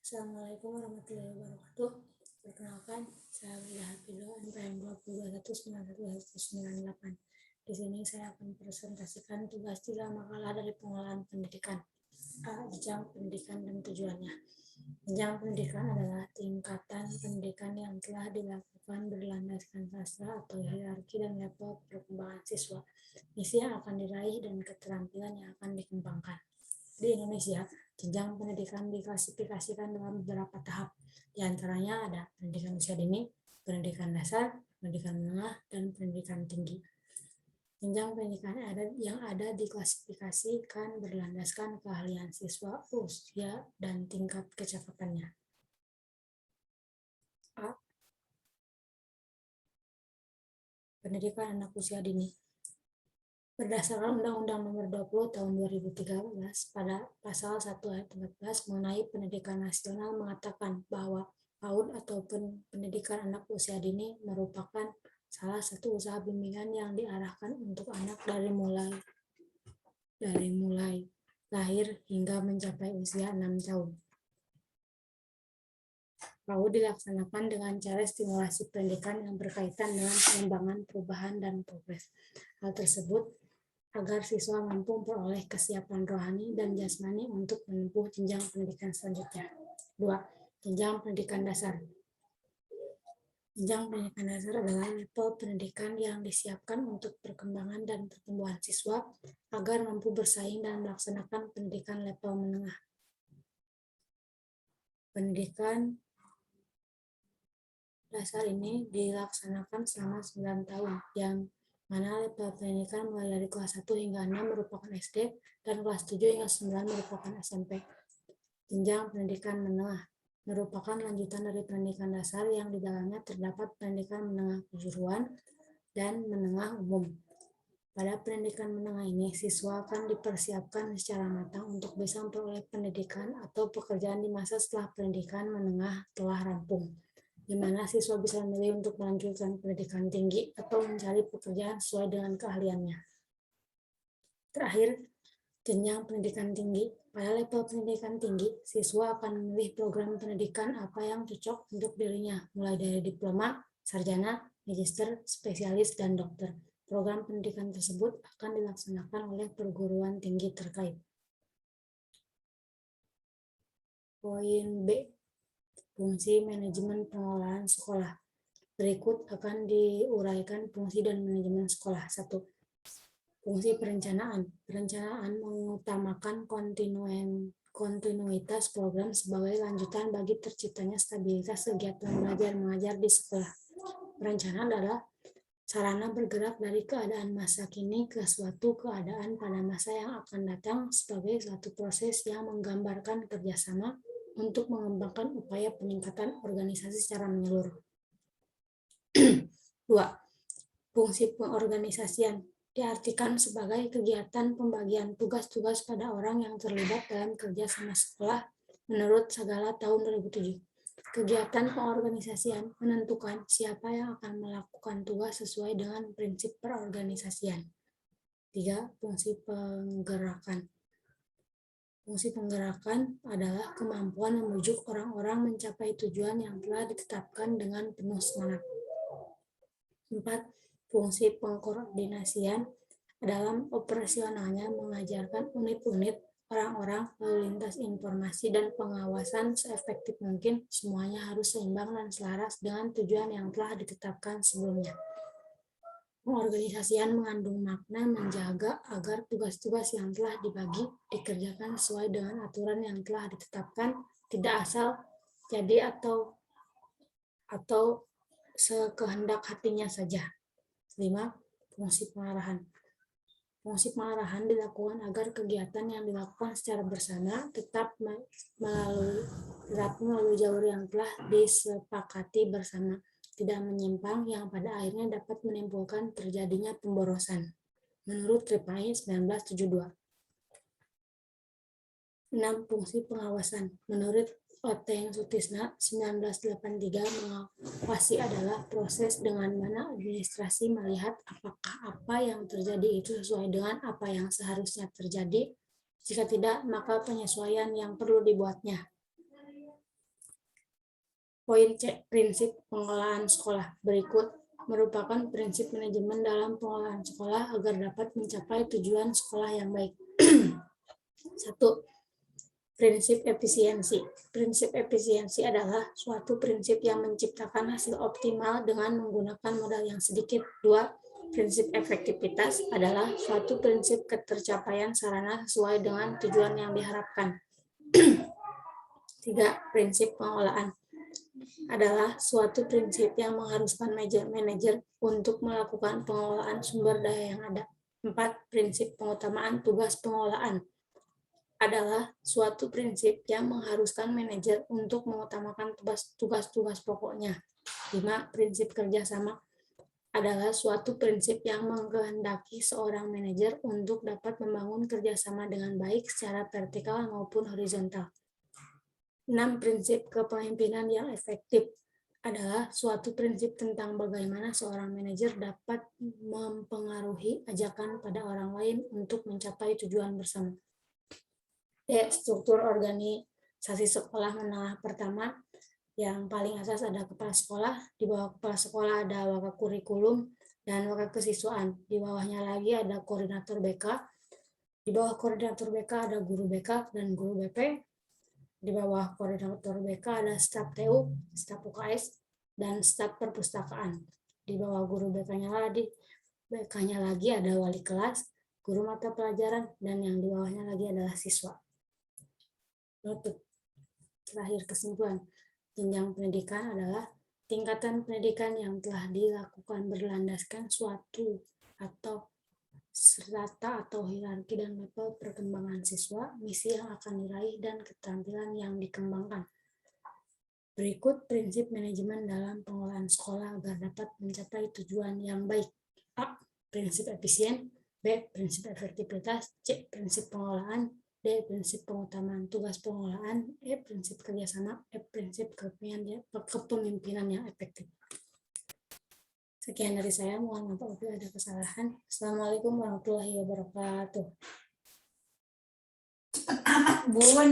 Assalamualaikum warahmatullahi wabarakatuh. Perkenalkan, saya Wida Hafido, NPM 20219198. Di sini saya akan presentasikan tugas 3 makalah dari pengolahan pendidikan. Jenjang pendidikan dan tujuannya. Jenjang pendidikan adalah tingkatan pendidikan yang telah dilakukan berlandaskan sastra atau hierarki dan level perkembangan siswa, misi yang akan diraih dan keterampilan yang akan dikembangkan. Di Indonesia, jenjang pendidikan diklasifikasikan dalam beberapa tahap. Di antaranya ada pendidikan usia dini, pendidikan dasar, pendidikan menengah, dan pendidikan tinggi. Jenjang pendidikan yang ada diklasifikasikan berlandaskan keahlian siswa, usia, dan tingkat kecakapannya. A. Pendidikan anak usia dini. Berdasarkan Undang-Undang Nomor 20 Tahun 2013 pada pasal 1 ayat 14 mengenai pendidikan nasional mengatakan bahwa PAUD ataupun pendidikan anak usia dini merupakan salah satu usaha bimbingan yang diarahkan untuk anak dari mulai lahir hingga mencapai usia 6 tahun. PAUD dilaksanakan dengan cara stimulasi pendidikan yang berkaitan dengan pengembangan, perubahan, dan progres. Hal tersebut agar siswa mampu memperoleh kesiapan rohani dan jasmani untuk menempuh jenjang pendidikan selanjutnya. 2. Jenjang pendidikan dasar. Jenjang pendidikan dasar adalah level pendidikan yang disiapkan untuk perkembangan dan pertumbuhan siswa agar mampu bersaing dan melaksanakan pendidikan level menengah. Pendidikan dasar ini dilaksanakan selama 9 tahun, yang mana level pendidikan mulai dari kelas 1 hingga 6 merupakan SD dan kelas 7 hingga 9 merupakan SMP. Jenjang pendidikan menengah merupakan lanjutan dari pendidikan dasar yang di dalamnya terdapat pendidikan menengah kejuruan dan menengah umum. Pada pendidikan menengah ini, siswa akan dipersiapkan secara matang untuk bisa memperoleh pendidikan atau pekerjaan di masa setelah pendidikan menengah telah rampung, di mana siswa bisa memilih untuk melanjutkan pendidikan tinggi atau mencari pekerjaan sesuai dengan keahliannya. Terakhir, jenjang pendidikan tinggi. Pada level pendidikan tinggi, siswa akan memilih program pendidikan apa yang cocok untuk dirinya, mulai dari diploma, sarjana, magister, spesialis, dan dokter. Program pendidikan tersebut akan dilaksanakan oleh perguruan tinggi terkait. Poin B. Fungsi manajemen pengolahan sekolah. Berikut akan diuraikan fungsi dan manajemen sekolah. 1. Fungsi perencanaan. Perencanaan mengutamakan kontinuitas program sebagai lanjutan bagi terciptanya stabilitas kegiatan belajar mengajar di sekolah. Perencanaan adalah sarana bergerak dari keadaan masa kini ke suatu keadaan pada masa yang akan datang sebagai suatu proses yang menggambarkan kerjasama untuk mengembangkan upaya peningkatan organisasi secara menyeluruh. 2. Fungsi pengorganisasian diartikan sebagai kegiatan pembagian tugas-tugas pada orang yang terlibat dalam kerja sama sekolah menurut Sagala tahun 2007. Kegiatan pengorganisasian menentukan siapa yang akan melakukan tugas sesuai dengan prinsip perorganisasian. 3. Fungsi penggerakan. Fungsi penggerakan adalah kemampuan membujuk orang-orang mencapai tujuan yang telah ditetapkan dengan penuh semangat. 4. Fungsi pengkoordinasian dalam operasionalnya mengajarkan unit-unit, orang-orang, lalu lintas informasi, dan pengawasan seefektif mungkin semuanya harus seimbang dan selaras dengan tujuan yang telah ditetapkan sebelumnya. Pengorganisasian mengandung makna menjaga agar tugas-tugas yang telah dibagi dikerjakan sesuai dengan aturan yang telah ditetapkan, tidak asal jadi atau sekehendak hatinya saja. 5. Fungsi pengarahan. Fungsi pengarahan dilakukan agar kegiatan yang dilakukan secara bersama tetap melalui jalur yang telah disepakati bersama, tidak menyimpang yang pada akhirnya dapat menimbulkan terjadinya pemborosan. Menurut Tripai 1972. 6. Fungsi pengawasan. Menurut Oteng Sutisna 1983, mengawasi adalah proses dengan mana administrasi melihat apakah apa yang terjadi itu sesuai dengan apa yang seharusnya terjadi. Jika tidak, maka penyesuaian yang perlu dibuatnya. Poin C. Prinsip pengelolaan sekolah. Berikut merupakan prinsip manajemen dalam pengelolaan sekolah agar dapat mencapai tujuan sekolah yang baik. 1. Prinsip efisiensi. Prinsip efisiensi adalah suatu prinsip yang menciptakan hasil optimal dengan menggunakan modal yang sedikit. 2. Prinsip efektivitas adalah suatu prinsip ketercapaian sarana sesuai dengan tujuan yang diharapkan. 3. Prinsip pengelolaan adalah suatu prinsip yang mengharuskan manajer untuk melakukan pengelolaan sumber daya yang ada. 4. Prinsip pengutamaan tugas pengelolaan adalah suatu prinsip yang mengharuskan manajer untuk mengutamakan tugas-tugas pokoknya. 5. Prinsip kerjasama adalah suatu prinsip yang mengkehendaki seorang manajer untuk dapat membangun kerjasama dengan baik secara vertikal maupun horizontal. 6. Prinsip kepemimpinan yang efektif adalah suatu prinsip tentang bagaimana seorang manajer dapat mempengaruhi ajakan pada orang lain untuk mencapai tujuan bersama. Struktur organisasi sekolah menengah pertama. Yang paling atas ada kepala sekolah, di bawah kepala sekolah ada wakakurikulum dan wakakesiswaan. Di bawahnya lagi ada koordinator BK. Di bawah koordinator BK ada guru BK dan guru BP. Di bawah koordinator BK ada staf TU, staf UKS, dan staf perpustakaan. Di bawah guru BK-nya lagi ada wali kelas, guru mata pelajaran, dan yang di bawahnya lagi adalah siswa. Untuk terakhir kesimpulan, jenjang pendidikan adalah tingkatan pendidikan yang telah dilakukan berlandaskan suatu atau strata atau hierarki dan level perkembangan siswa, misi yang akan diraih, dan keterampilan yang dikembangkan. Berikut prinsip manajemen dalam pengelolaan sekolah agar dapat mencapai tujuan yang baik. A. Prinsip efisien. B. Prinsip efektivitas. C. Prinsip pengelolaan. D. Prinsip pengutamaan tugas pengelolaan. E. Prinsip kerjasama. F. Prinsip kepemimpinan yang efektif. Sekian dari saya, mohon maaf apabila ada kesalahan. Assalamualaikum warahmatullahi wabarakatuh. Bun.